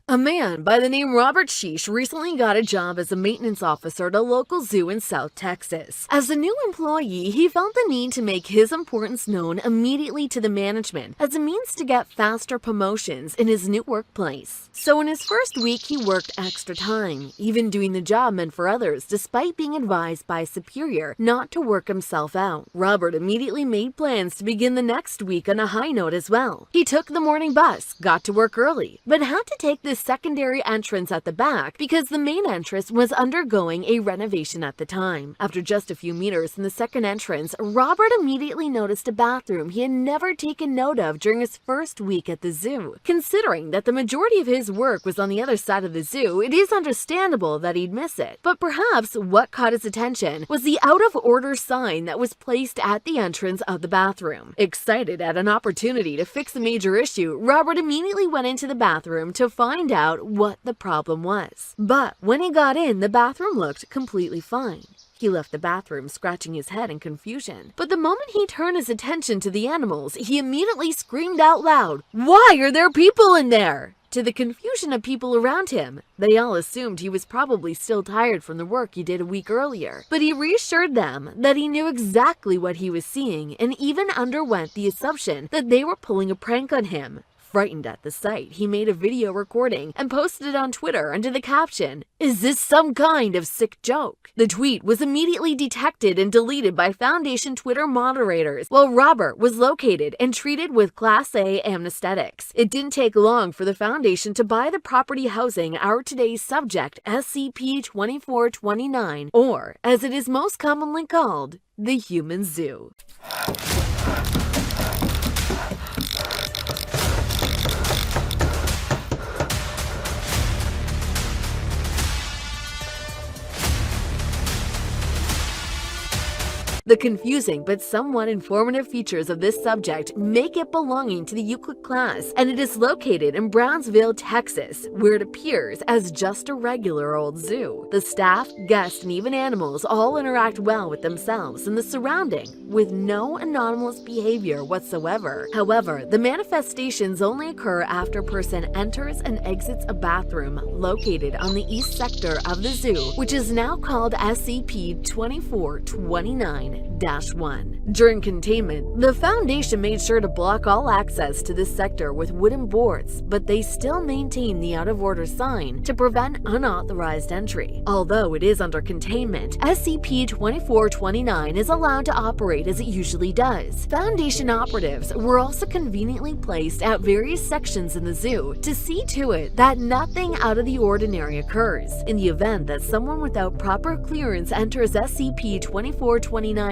A man by the name Robert Sheesh recently got a job as a maintenance officer at a local zoo in South Texas. As a new employee, he felt the need to make his importance known immediately to the management as a means to get faster promotions in his new workplace. So in his first week, he worked extra time, even doing the job meant for others despite being advised by a superior not to work himself out. Robert immediately made plans to begin the next week on a high note as well. He took the morning bus, got to work early, but had to take the secondary entrance at the back because the main entrance was undergoing a renovation at the time. After just a few meters from the second entrance, Robert immediately noticed a bathroom he had never taken note of during his first week at the zoo. Considering that the majority of his work was on the other side of the zoo, it is understandable that he'd miss it. But perhaps what caught his attention was the out-of-order sign that was placed at the entrance of the bathroom. Excited at an opportunity to fix a major issue, Robert immediately went into the bathroom to find out what the problem was. But when he got in, the bathroom looked completely fine. He left the bathroom scratching his head in confusion. But the moment he turned his attention to the animals, he immediately screamed out loud, "Why are there people in there?" To the confusion of people around him, they all assumed he was probably still tired from the work he did a week earlier. But he reassured them that he knew exactly what he was seeing and even underwent the assumption that they were pulling a prank on him. Frightened at the sight, he made a video recording and posted it on Twitter under the caption, "Is this some kind of sick joke?" The tweet was immediately detected and deleted by Foundation Twitter moderators, while Robert was located and treated with Class A anesthetics. It didn't take long for the Foundation to buy the property housing our today's subject, SCP-2429, or, as it is most commonly called, the Human Zoo. The confusing but somewhat informative features of this subject make it belonging to the Euclid class, and it is located in Brownsville, Texas, where it appears as just a regular old zoo. The staff, guests, and even animals all interact well with themselves and the surrounding, with no anomalous behavior whatsoever. However, the manifestations only occur after a person enters and exits a bathroom located on the east sector of the zoo, which is now called SCP-2429-1. During containment, the Foundation made sure to block all access to this sector with wooden boards, but they still maintain the out-of-order sign to prevent unauthorized entry. Although it is under containment, SCP-2429 is allowed to operate as it usually does. Foundation operatives were also conveniently placed at various sections in the zoo to see to it that nothing out of the ordinary occurs. In the event that someone without proper clearance enters SCP-2429-1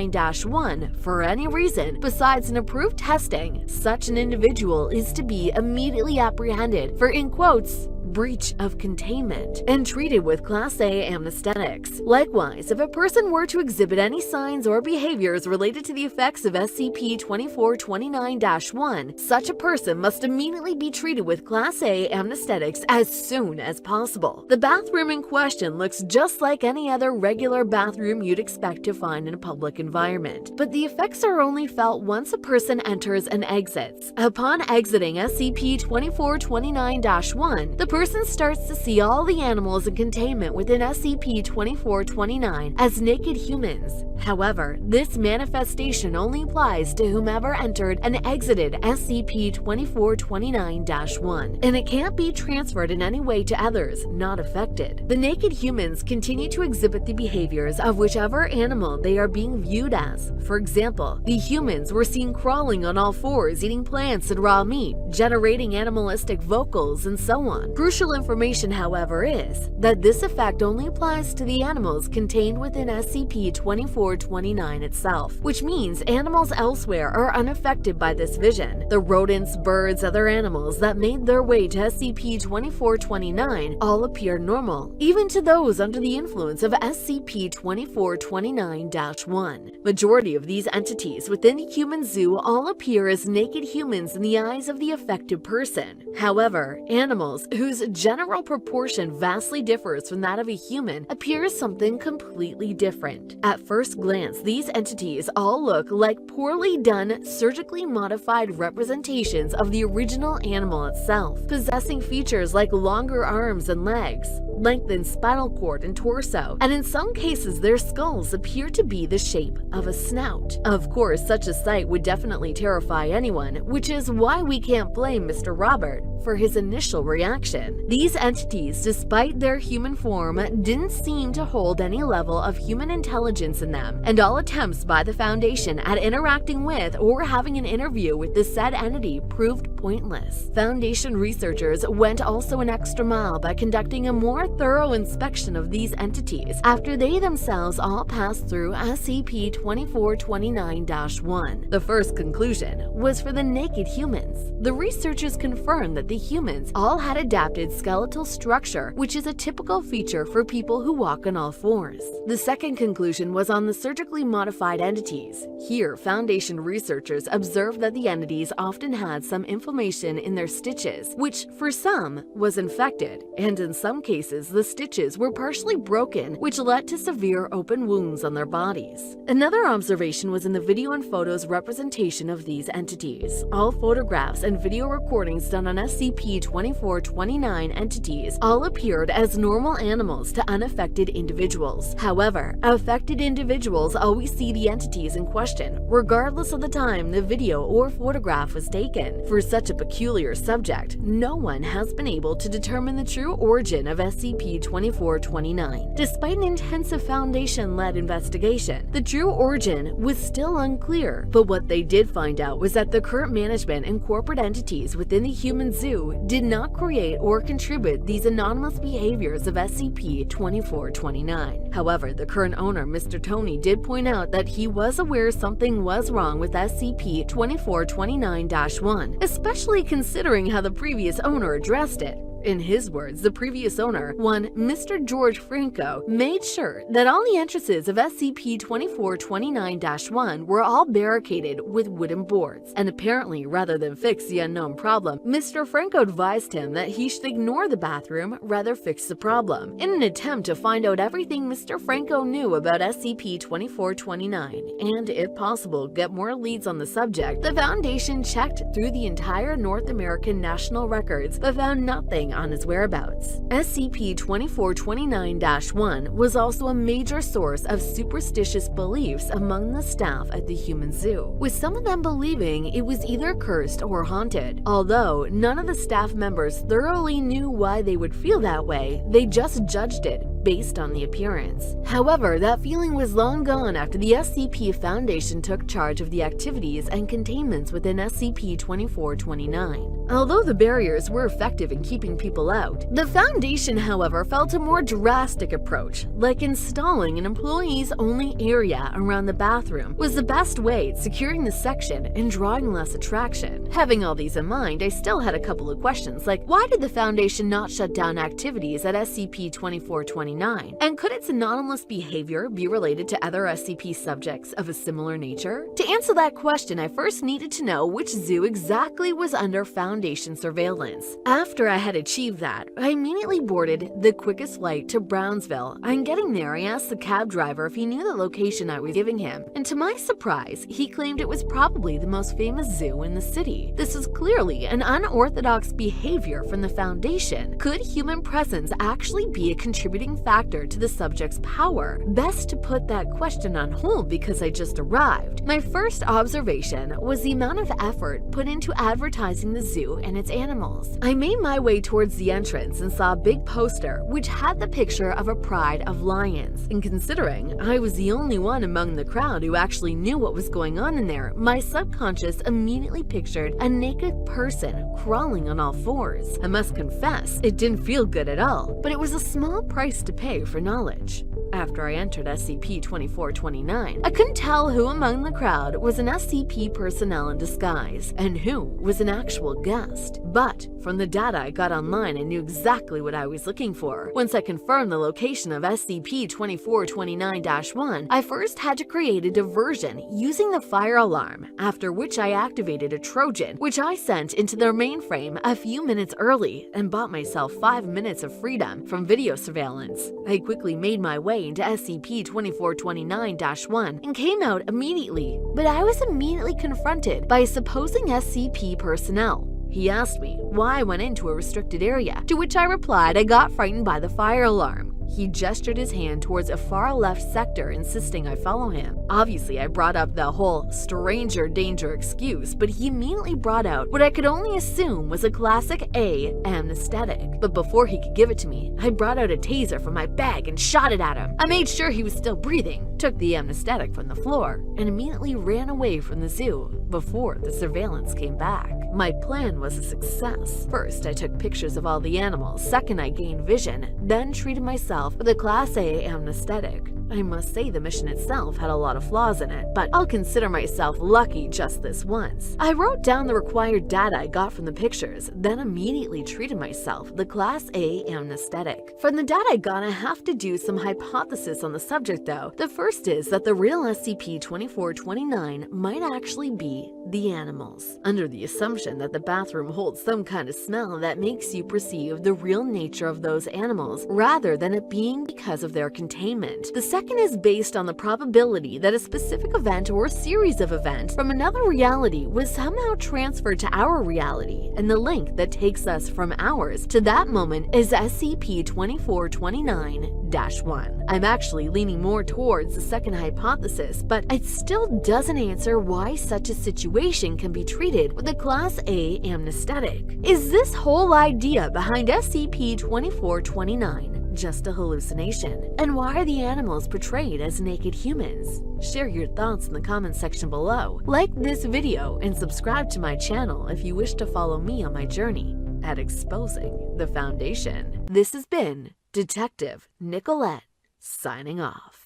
for any reason besides an approved testing, such an individual is to be immediately apprehended for, in quotes, breach of containment and treated with Class A anesthetics. Likewise, if a person were to exhibit any signs or behaviors related to the effects of SCP-2429-1, such a person must immediately be treated with Class A anesthetics as soon as possible. The bathroom in question looks just like any other regular bathroom you'd expect to find in a public environment, but the effects are only felt once a person enters and exits. Upon exiting SCP-2429-1, the person starts to see all the animals in containment within SCP-2429 as naked humans. However, this manifestation only applies to whomever entered and exited SCP-2429-1, and it can't be transferred in any way to others not affected. The naked humans continue to exhibit the behaviors of whichever animal they are being viewed as. For example, the humans were seen crawling on all fours, eating plants and raw meat, generating animalistic vocals, and so on. Crucial information, however, is that this effect only applies to the animals contained within SCP-2429 itself, which means animals elsewhere are unaffected by this vision. The rodents, birds, other animals that made their way to SCP-2429 all appear normal, even to those under the influence of SCP-2429-1. Majority of these entities within the human zoo all appear as naked humans in the eyes of the affected person. However, animals whose whose general proportion vastly differs from that of a human, appears something completely different. At first glance, these entities all look like poorly done, surgically modified representations of the original animal itself, possessing features like longer arms and legs, lengthened spinal cord and torso, and in some cases their skulls appear to be the shape of a snout. Of course, such a sight would definitely terrify anyone, which is why we can't blame Mr. Robert for his initial reaction. These entities, despite their human form, didn't seem to hold any level of human intelligence in them, and all attempts by the Foundation at interacting with or having an interview with the said entity proved pointless. Foundation researchers went also an extra mile by conducting a more thorough inspection of these entities after they themselves all passed through SCP-2429-1. The first conclusion was for the naked humans. The researchers confirmed that the humans all had adapted skeletal structure, which is a typical feature for people who walk on all fours. The second conclusion was on the surgically modified entities. Here, Foundation researchers observed that the entities often had some inflammation in their stitches, which for some was infected, and in some cases the stitches were partially broken, which led to severe open wounds on their bodies. Another observation was in the video and photos representation of these entities. All photographs and video recordings done on SCP-2429 entities all appeared as normal animals to unaffected individuals. However, affected individuals always see the entities in question, regardless of the time the video or photograph was taken. For such a peculiar subject, no one has been able to determine the true origin of SCP-2429. Despite an intensive Foundation-led investigation, the true origin was still unclear, but what they did find out was that the current management and corporate entities within the human zoo did not create or contribute these anomalous behaviors of SCP-2429. However, the current owner, Mr. Tony, did point out that he was aware something was wrong with SCP-2429-1, especially considering how the previous owner addressed it. In his words, the previous owner, one Mr. George Franco, made sure that all the entrances of SCP-2429-1 were all barricaded with wooden boards, and apparently, rather than fix the unknown problem, Mr. Franco advised him that he should ignore the bathroom, rather fix the problem. In an attempt to find out everything Mr. Franco knew about SCP-2429, and, if possible, get more leads on the subject, the Foundation checked through the entire North American national records but found nothing on his whereabouts. SCP-2429-1 was also a major source of superstitious beliefs among the staff at the human zoo, with some of them believing it was either cursed or haunted. Although none of the staff members thoroughly knew why they would feel that way, they just judged it based on the appearance. However, that feeling was long gone after the SCP Foundation took charge of the activities and containments within SCP-2429. Although the barriers were effective in keeping people out, the Foundation, however, felt a more drastic approach, like installing an employees-only area around the bathroom was the best way at securing the section and drawing less attraction. Having all these in mind, I still had a couple of questions, like why did the Foundation not shut down activities at SCP-2429? And could its anomalous behavior be related to other SCP subjects of a similar nature? To answer that question, I first needed to know which zoo exactly was under Foundation surveillance. After I had achieved that, I immediately boarded the quickest flight to Brownsville. On getting there, I asked the cab driver if he knew the location I was giving him, and to my surprise, he claimed it was probably the most famous zoo in the city. This is clearly an unorthodox behavior from the Foundation. Could human presence actually be a contributing factor to the subject's power? Best to put that question on hold because I just arrived. My first observation was the amount of effort put into advertising the zoo and its animals. I made my way towards the entrance and saw a big poster which had the picture of a pride of lions. And considering I was the only one among the crowd who actually knew what was going on in there, my subconscious immediately pictured a naked person crawling on all fours. I must confess, it didn't feel good at all, but it was a small price to pay for knowledge. After I entered SCP-2429, I couldn't tell who among the crowd was an SCP personnel in disguise and who was an actual guest. But from the data I got online, I knew exactly what I was looking for. Once I confirmed the location of SCP-2429-1, I first had to create a diversion using the fire alarm, after which I activated a Trojan, which I sent into their mainframe a few minutes early and bought myself 5 minutes of freedom from video surveillance. I quickly made my way into SCP-2429-1 and came out immediately, but I was immediately confronted by a supposing SCP personnel. He asked me why I went into a restricted area, to which I replied I got frightened by the fire alarm. He gestured his hand towards a far left sector, insisting I follow him. Obviously, I brought up the whole stranger danger excuse, but he immediately brought out what I could only assume was a classic A anesthetic. But before he could give it to me, I brought out a taser from my bag and shot it at him. I made sure he was still breathing, took the anesthetic from the floor, and immediately ran away from the zoo before the surveillance came back. My plan was a success. First, I took pictures of all the animals. Second, I gained vision, then treated myself with a Class A anesthetic. I must say the mission itself had a lot of flaws in it, but I'll consider myself lucky just this once. I wrote down the required data I got from the pictures, then immediately treated myself with the Class A anesthetic. From the data I got, I have to do some hypothesis on the subject though. The first is that the real SCP-2429 might actually be the animals, under the assumption that the bathroom holds some kind of smell that makes you perceive the real nature of those animals rather than it being because of their containment. The second is based on the probability that a specific event or series of events from another reality was somehow transferred to our reality, and the link that takes us from ours to that moment is SCP-2429-1. I'm actually leaning more towards the second hypothesis, but it still doesn't answer why such a situation can be treated with a Class A anesthetic. Is this whole idea behind SCP-2429 just a hallucination? And why are the animals portrayed as naked humans? Share your thoughts in the comment section below. Like this video and subscribe to my channel if you wish to follow me on my journey at exposing the Foundation. This has been Detective Nicolette signing off.